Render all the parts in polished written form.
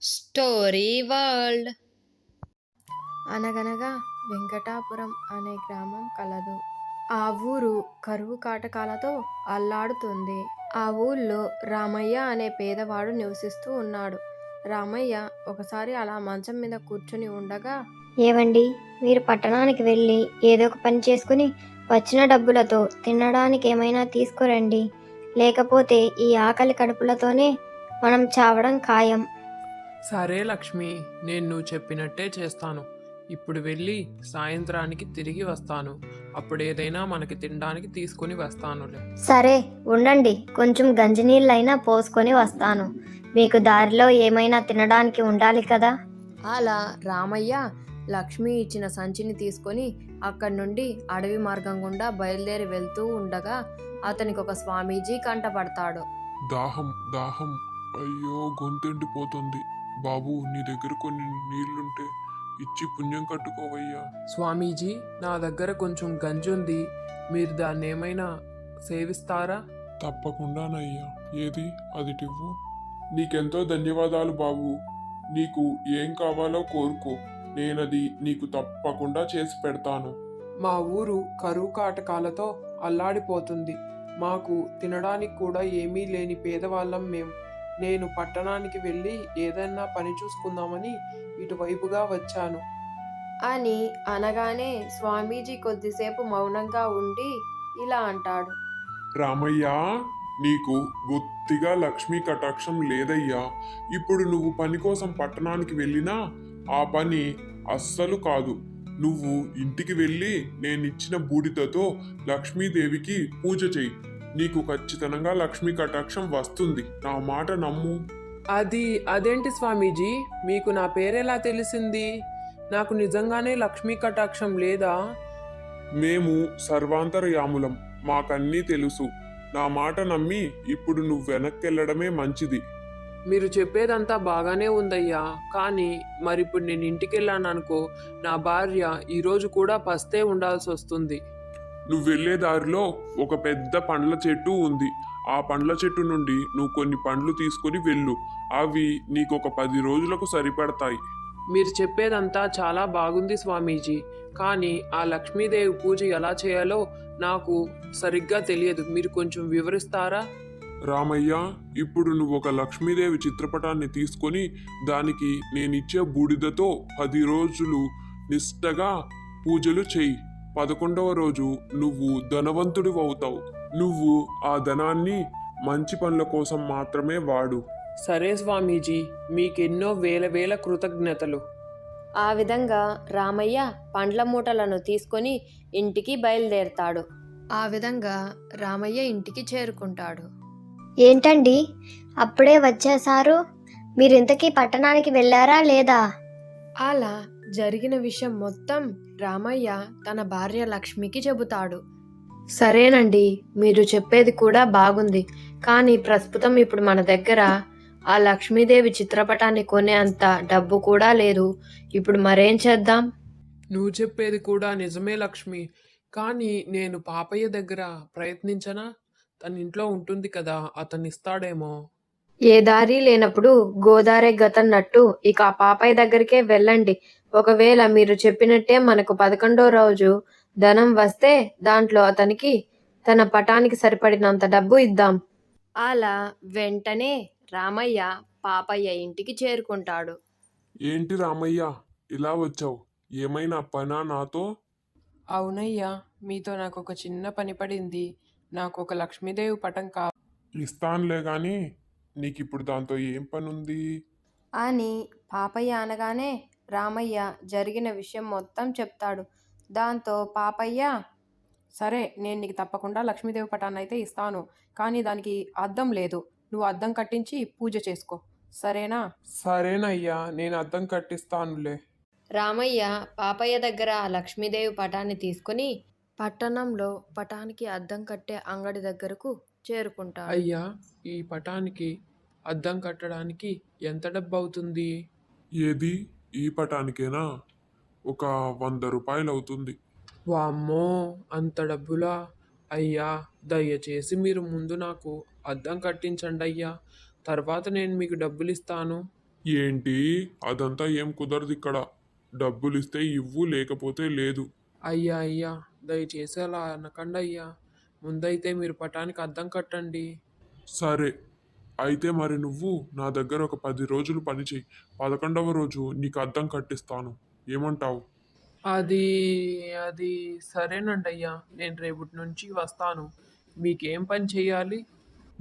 Story world. అనగనగా వెంకటాపురం అనే గ్రామం కలదు. ఆ ఊరు కరువు కాటకాలతో అల్లాడుతుంది. ఆ ఊళ్ళో రామయ్య అనే పేదవాడు నివసిస్తూ ఉన్నాడు. రామయ్య ఒకసారి అలా మంచం మీద కూర్చుని ఉండగా, ఏవండి, మీరు పట్టణానికి వెళ్ళి ఏదో ఒక పని చేసుకుని వచ్చిన డబ్బులతో తినడానికి ఏమైనా తీసుకురండి. లేకపోతే ఈ ఆకలి కడుపులతోనే మనం చావడం ఖాయం. సరే లక్ష్మి, నేను నువ్వు చెప్పినట్టే చేస్తాను. ఇప్పుడు వెళ్ళి సాయంత్రానికి తిరిగి వస్తాను. అప్పుడు ఏదైనా మనకి తినడానికి తీసుకుని వస్తానులే. సరే ఉండండి, కొంచెం గంజినీళ్ళైనా పోసుకొని వస్తాను. మీకు దారిలో ఏమైనా తినడానికి ఉండాలి కదా. అలా రామయ్య లక్ష్మి ఇచ్చిన సంచిని తీసుకొని అక్కడి నుండి అడవి మార్గం గుండా బయలుదేరి వెళ్తూ ఉండగా అతనికి ఒక స్వామీజీ కంటపడతాడు. దాహం దాహం, అయ్యో గొంతెండిపోతుంది. బాబు, నీ దగ్గర కొన్ని నీళ్లుంటే ఇచ్చి పుణ్యం కట్టుకోవయ్యా. స్వామీజీ, నా దగ్గర కొంచెం గంజి ఉంది. మీరు దాన్ని ఏమైనా సేవిస్తారా? తప్పకుండానయ్యా. ఏది అదిటివ్వు. నీకెంతో ధన్యవాదాలు బాబు. నీకు ఏం కావాలో కోరుకో, నేనది నీకు తప్పకుండా చేసి పెడతాను. మా ఊరు కరువు కాటకాలతో అల్లాడిపోతుంది. మాకు తినడానికి కూడా ఏమీ లేని పేదవాళ్ళం మేం. నేను పట్టణానికి వెళ్ళి ఏదైనా పని చూసుకుందామని ఇటువైపుగా వచ్చాను అని అనగానే స్వామీజీ కొద్దిసేపు మౌనంగా ఉండి ఇలా అంటాడు. రామయ్య, నీకు బొత్తిగా లక్ష్మీ కటాక్షం లేదయ్యా. ఇప్పుడు నువ్వు పని కోసం పట్టణానికి వెళ్ళినా ఆ పని అస్సలు కాదు. నువ్వు ఇంటికి వెళ్ళి నేనిచ్చిన బూడిదతో లక్ష్మీదేవికి పూజ చెయ్యి. నీకు ఖచ్చితంగా లక్ష్మీ కటాక్షం వస్తుంది. నా మాట నమ్ము. అదేంటి స్వామీజీ, మీకు నా పేరెలా తెలిసింది? నాకు నిజంగానే లక్ష్మీ కటాక్షం లేదా? మేము సర్వాంతర్యాములం, మాకన్నీ తెలుసు. నా మాట నమ్మి ఇప్పుడు నువ్వు వెనక్కెళ్ళడమే మంచిది. మీరు చెప్పేదంతా బాగానే ఉందయ్యా, కానీ మరిప్పుడు నేను ఇంటికి వెళ్ళాను అనుకో, నా భార్య ఈరోజు కూడా పస్తే ఉండాల్సి వస్తుంది. నువ్వు వెళ్ళే దారిలో ఒక పెద్ద పండ్ల చెట్టు ఉంది. ఆ పండ్ల చెట్టు నుండి నువ్వు కొన్ని పండ్లు తీసుకొని వెళ్ళు. అవి నీకొక 10 రోజులకు సరిపడతాయి. మీరు చెప్పేదంతా చాలా బాగుంది స్వామీజీ, కానీ ఆ లక్ష్మీదేవి పూజ ఎలా చేయాలో నాకు సరిగ్గా తెలియదు. మీరు కొంచెం వివరిస్తారా? రామయ్య, ఇప్పుడు నువ్వు ఒక లక్ష్మీదేవి చిత్రపటాన్ని తీసుకొని దానికి నేనిచ్చే బూడిదతో 10 రోజులు నిష్టగా పూజలు చెయ్యి. 11వ రోజు నువ్వు ధనవంతుడివి అవుతావు. నువ్వు ఆ ధనాన్ని మంచి పనుల కోసం మాత్రమే వాడు. సరే స్వామీజీ, మీకెన్నో వేల వేల కృతజ్ఞతలు. ఆ విధంగా రామయ్య పండ్ల మూటలను తీసుకొని ఇంటికి బయలుదేరతాడు. ఆ విధంగా రామయ్య ఇంటికి చేరుకుంటాడు. ఏంటండి, అప్పుడే వచ్చేసారు? మీరు ఇంతకీ పట్టణానికి వెళ్ళారా లేదా? అలా జరిగిన విషయం మొత్తం రామయ్య తన భార్య లక్ష్మికి చెబుతాడు. సరేనండి, మీరు చెప్పేది కూడా బాగుంది, కానీ ప్రస్తుతం ఇప్పుడు మన దగ్గర ఆ లక్ష్మీదేవి చిత్రపటాన్ని కొనే అంత డబ్బు కూడా లేదు. ఇప్పుడు మరేం చేద్దాం? నువ్వు చెప్పేది కూడా నిజమే లక్ష్మి, కానీ నేను పాపయ్య దగ్గర ప్రయత్నించనా? తన ఇంట్లో ఉంటుంది కదా, అతను ఇస్తాడేమో. ఏ దారి లేనప్పుడు గోదారే గతన్నట్టు ఇక ఆ పాపయ్య దగ్గరికే వెళ్ళండి. ఒకవేళ మీరు చెప్పినట్టే మనకు 11వ రోజు ధనం వస్తే దాంట్లో అతనికి తన పటానికి సరిపడినంత డబ్బు ఇద్దాం. అలా వెంటనే రామయ్య పాపయ్య ఇంటికి చేరుకుంటాడు. ఏంటి రామయ్య, ఇలా వచ్చావు? ఏమైనా పనా నాతో? అవునయ్యా, మీతో నాకు ఒక చిన్న పని పడింది. నాకు ఒక లక్ష్మీదేవి పటం ఇస్తానులే గాని నీకిప్పుడు దాంతో ఏం పనుంది? అని పాపయ్య అనగానే రామయ్య జరిగిన విషయం మొత్తం చెప్తాడు. దాంతో పాపయ్య, సరే, నేను నీకు తప్పకుండా లక్ష్మీదేవి పటాన్ని అయితే ఇస్తాను, కానీ దానికి అద్దం లేదు. నువ్వు అద్దం కట్టించి పూజ చేసుకో, సరేనా? సరేనయ్యా, నేను అద్దం కట్టిస్తానులే. రామయ్య పాపయ్య దగ్గర ఆ లక్ష్మీదేవి పటాన్ని తీసుకుని పట్టణంలో పటానికి అద్దం కట్టే అంగడి దగ్గరకు చేరుకుంటాడు. అయ్యా, ఈ పటానికి అద్దం కట్టడానికి ఎంత డబ్బు అవుతుంది? ఏది, ఈ పటానికేనా? ఒక 100 రూపాయలు అవుతుంది. వామ్మో, అంత డబ్బులా? అయ్యా, దయచేసి మీరు ముందు నాకు అద్దం కట్టించండి అయ్యా, తర్వాత నేను మీకు డబ్బులు ఇస్తాను. ఏంటి? అదంతా ఏం కుదరదు ఇక్కడ. డబ్బులిస్తే ఇవ్వు, లేకపోతే లేదు. అయ్యా అయ్యా, దయచేసి అలా అనకండి అయ్యా. ముందైతే మీరు పటానికి అద్దం కట్టండి. సరే, అయితే మరి నువ్వు నా దగ్గర ఒక 10 రోజులు పని చెయ్యి. 11వ రోజు నీకు అద్దం కట్టిస్తాను. ఏమంటావు? అది అది సరేనండి అయ్యా, నేను రేపటి నుంచి వస్తాను. మీకేం పని చెయ్యాలి?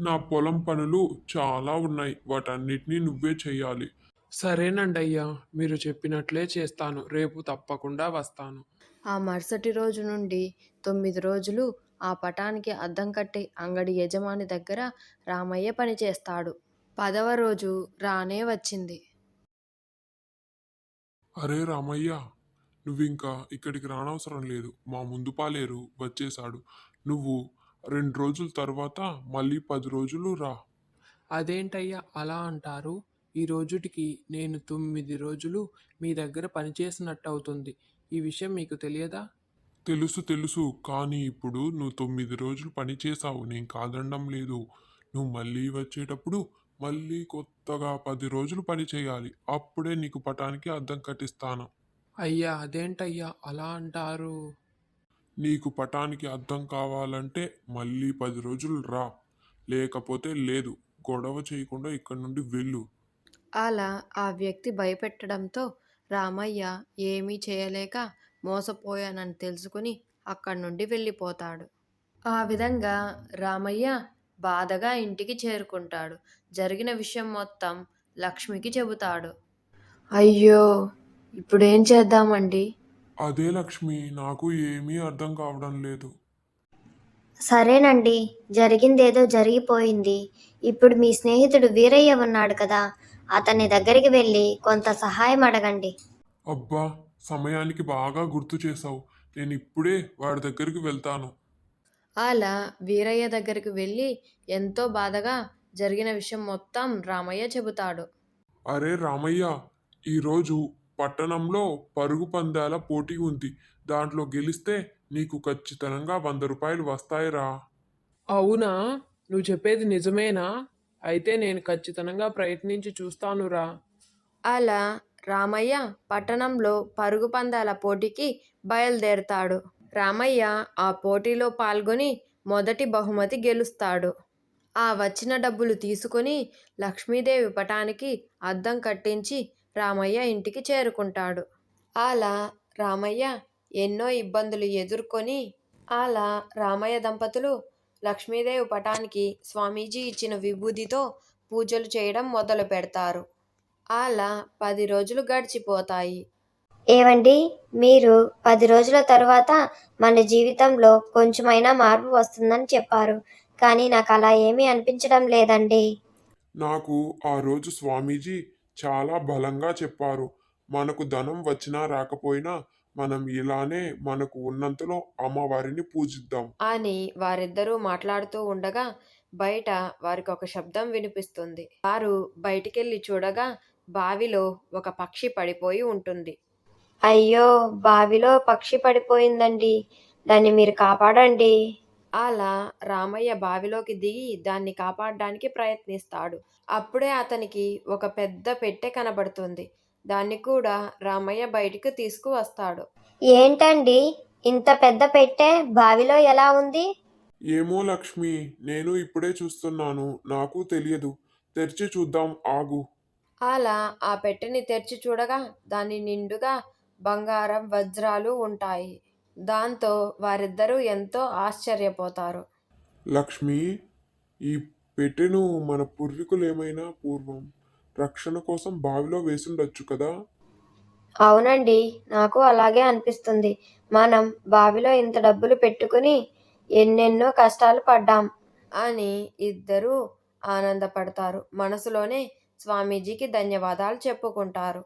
నా పొలం పనులు చాలా ఉన్నాయి. వాటన్నిటినీ నువ్వే చెయ్యాలి. సరేనండి అయ్యా, మీరు చెప్పినట్లే చేస్తాను. రేపు తప్పకుండా వస్తాను. ఆ మరుసటి రోజు నుండి 9 రోజులు ఆ పటానికి అద్దం కట్టే అంగడి యజమాని దగ్గర రామయ్య పనిచేస్తాడు. 10వ రోజు రానే వచ్చింది. అరే రామయ్య, నువ్వింకా ఇక్కడికి రానవసరం లేదు. మా ముందు పాలేరు వచ్చేశాడు. నువ్వు 2 రోజుల తర్వాత మళ్ళీ 10 రోజులు రా. అదేంటయ్యా అలా అంటారు? ఈ రోజుటికి నేను 9 రోజులు మీ దగ్గర పనిచేసినట్టు అవుతుంది. ఈ విషయం మీకు తెలియదా? తెలుసు, కానీ ఇప్పుడు నువ్వు 9 రోజులు పని చేసావు. నేను కాదనడం లేదు. నువ్వు మళ్ళీ వచ్చేటప్పుడు మళ్ళీ కొత్తగా 10 రోజులు పని చేయాలి. అప్పుడే నీకు పటానికి అద్దం కట్టిస్తాను. అయ్యా అదేంటయ్యా అలా అంటారు? నీకు పటానికి అద్దం కావాలంటే మళ్ళీ 10 రోజులు రా, లేకపోతే లేదు. గొడవ చేయకుండా ఇక్కడి నుండి వెళ్ళు. అలా ఆ వ్యక్తి భయపెట్టడంతో రామయ్య ఏమీ చేయలేక మోసపోయానని తెలుసుకుని అక్కడి నుండి వెళ్ళిపోతాడు. ఆ విధంగా రామయ్య బాధగా ఇంటికి చేరుకుంటాడు. జరిగిన విషయం మొత్తం లక్ష్మికి చెబుతాడు. అయ్యో, ఇప్పుడేం చేద్దామండి? అదే లక్ష్మి, నాకు ఏమీ అర్థం కావడం లేదు. సరేనండి, జరిగిందేదో జరిగిపోయింది. ఇప్పుడు మీ స్నేహితుడు వీరయ్య ఉన్నాడు కదా, అతని దగ్గరికి వెళ్ళి కొంత సహాయం అడగండి. అబ్బా, సమయానికి బాగా గుర్తు చేశావు. నేను ఇప్పుడే వాడి దగ్గరికి వెళ్తాను. అలా వీరయ్య దగ్గరికి వెళ్ళి ఎంతో బాధగా జరిగిన విషయం మొత్తం రామయ్య చెబుతాడు. అరే రామయ్య, ఈరోజు పట్టణంలో పరుగు పందాల పోటీ ఉంది. దాంట్లో గెలిస్తే నీకు ఖచ్చితంగా 100 రూపాయలు వస్తాయిరా. అవునా? నువ్వు చెప్పేది నిజమేనా? అయితే నేను ఖచ్చితంగా ప్రయత్నించి చూస్తానురా. అలా రామయ్య పట్టణంలో పరుగు పందాల పోటీకి బయలుదేరుతాడు. రామయ్య ఆ పోటీలో పాల్గొని మొదటి బహుమతి గెలుస్తాడు. ఆ వచ్చిన డబ్బులు తీసుకొని లక్ష్మీదేవి పటానికి అద్దం కట్టించి రామయ్య ఇంటికి చేరుకుంటాడు. అలా రామయ్య ఎన్నో ఇబ్బందులు ఎదుర్కొని రామయ్య దంపతులు లక్ష్మీదేవి పటానికి స్వామీజీ ఇచ్చిన విభూతితో పూజలు చేయడం మొదలు పెడతారు. అలా 10 రోజులు గడిచిపోతాయి. ఏవండి, మీరు 10 రోజుల తర్వాత మన జీవితంలో కొంచెమైనా మార్పు వస్తుందని చెప్పారు, కానీ నాకు అలా ఏమీ అనిపించడం లేదండి. నాకు ఆ రోజు స్వామీజీ చాలా బలంగా చెప్పారు. మనకు ధనం వచ్చినా రాకపోయినా మనం ఇలానే మనకు ఉన్నంతలో అమ్మవారిని పూజిద్దాం అని వారిద్దరూ మాట్లాడుతూ ఉండగా బయట వారికి ఒక శబ్దం వినిపిస్తుంది. వారు బయటికెళ్ళి చూడగా బావిలో ఒక పక్షి పడిపోయి ఉంటుంది. అయ్యో, బావిలో పక్షి పడిపోయిందండి, దాన్ని మీరు కాపాడండి. అలా రామయ్య బావిలోకి దిగి దాన్ని కాపాడడానికి ప్రయత్నిస్తాడు. అప్పుడే అతనికి ఒక పెద్ద పెట్టె కనబడుతుంది. దాన్ని కూడా రామయ్య బయటికి తీసుకువస్తాడు. ఏంటండి, ఇంత పెద్ద పెట్టె బావిలో ఎలా ఉంది? ఏమో లక్ష్మి, నేను ఇప్పుడే చూస్తున్నాను. నాకు తెలియదు. తెరిచి చూద్దాం, ఆగు. అలా ఆ పెట్టెని తెరిచి చూడగా దాని నిండుగా బంగారం వజ్రాలు ఉంటాయి. దాంతో వారిద్దరూ ఎంతో ఆశ్చర్యపోతారు. లక్ష్మి, ఈ పెట్టెను మన పూర్వీకులు ఏమైనా పూర్వం రక్షణ కోసం బావిలో వేసుండొచ్చు కదా. అవునండి, నాకు అలాగే అనిపిస్తుంది. మనం బావిలో ఇంత డబ్బులు పెట్టుకుని ఎన్నెన్నో కష్టాలు పడ్డాం అని ఇద్దరూ ఆనందపడతారు. మనసులోనే స్వామీజీకి ధన్యవాదాలు చెప్పుకుంటారు.